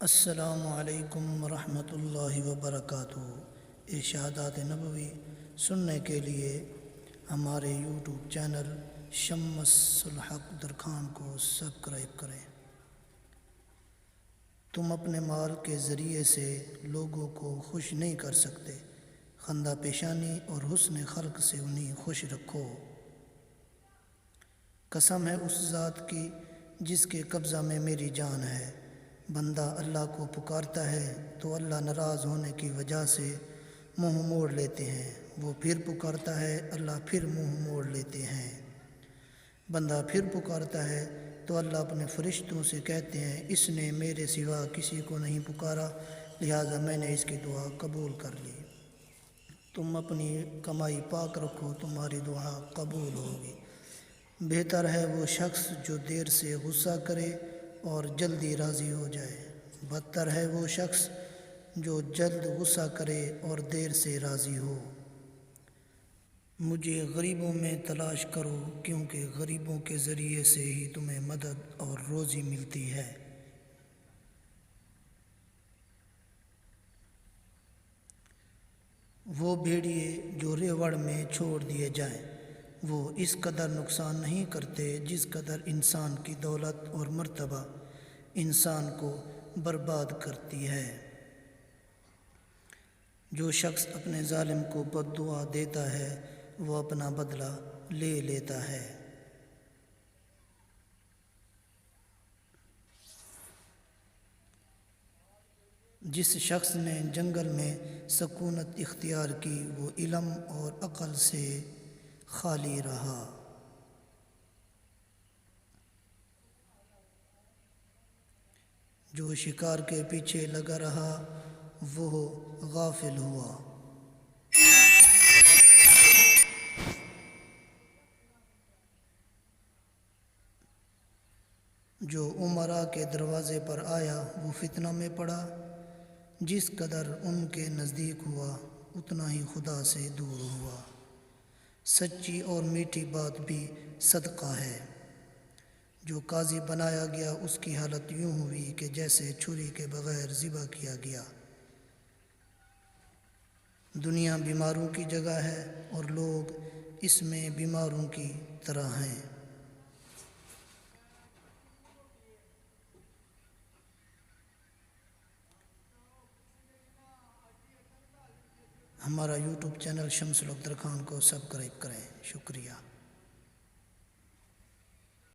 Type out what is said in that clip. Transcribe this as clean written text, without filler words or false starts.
السلام علیکم ورحمۃ اللہ وبرکاتہ۔ ارشادات نبوی سننے کے لیے ہمارے یوٹیوب چینل شمس الحق درخان کو سبسکرائب کریں۔ تم اپنے مال کے ذریعے سے لوگوں کو خوش نہیں کر سکتے، خندہ پیشانی اور حسن خلق سے انہیں خوش رکھو۔ قسم ہے اس ذات کی جس کے قبضہ میں میری جان ہے، بندہ اللہ کو پکارتا ہے تو اللہ ناراض ہونے کی وجہ سے منہ موڑ لیتے ہیں، وہ پھر پکارتا ہے اللہ پھر منہ موڑ لیتے ہیں۔ بندہ پھر پکارتا ہے تو اللہ اپنے فرشتوں سے کہتے ہیں اس نے میرے سوا کسی کو نہیں پکارا، لہٰذا میں نے اس کی دعا قبول کر لی۔ تم اپنی کمائی پاک رکھو، تمہاری دعا قبول ہوگی۔ بہتر ہے وہ شخص جو دیر سے غصہ کرے اور جلدی راضی ہو جائے، بدتر ہے وہ شخص جو جلد غصہ کرے اور دیر سے راضی ہو۔ مجھے غریبوں میں تلاش کرو کیونکہ غریبوں کے ذریعے سے ہی تمہیں مدد اور روزی ملتی ہے۔ وہ بھیڑیے جو ریوڑ میں چھوڑ دیے جائیں، وہ اس قدر نقصان نہیں کرتے جس قدر انسان کی دولت اور مرتبہ انسان کو برباد کرتی ہے۔ جو شخص اپنے ظالم کو بد دعا دیتا ہے وہ اپنا بدلہ لے لیتا ہے۔ جس شخص نے جنگل میں سکونت اختیار کی وہ علم اور عقل سے خالی رہا۔ جو شکار کے پیچھے لگا رہا وہ غافل ہوا۔ جو امراء کے دروازے پر آیا وہ فتنہ میں پڑا، جس قدر ان کے نزدیک ہوا اتنا ہی خدا سے دور ہوا۔ سچی اور میٹھی بات بھی صدقہ ہے۔ جو قاضی بنایا گیا اس کی حالت یوں ہوئی کہ جیسے چھری کے بغیر ذبح کیا گیا۔ دنیا بیماروں کی جگہ ہے اور لوگ اس میں بیماروں کی طرح ہیں۔ ہمارا یوٹیوب چینل شمس الحق درخان کو سبسکرائب کریں۔ شکریہ۔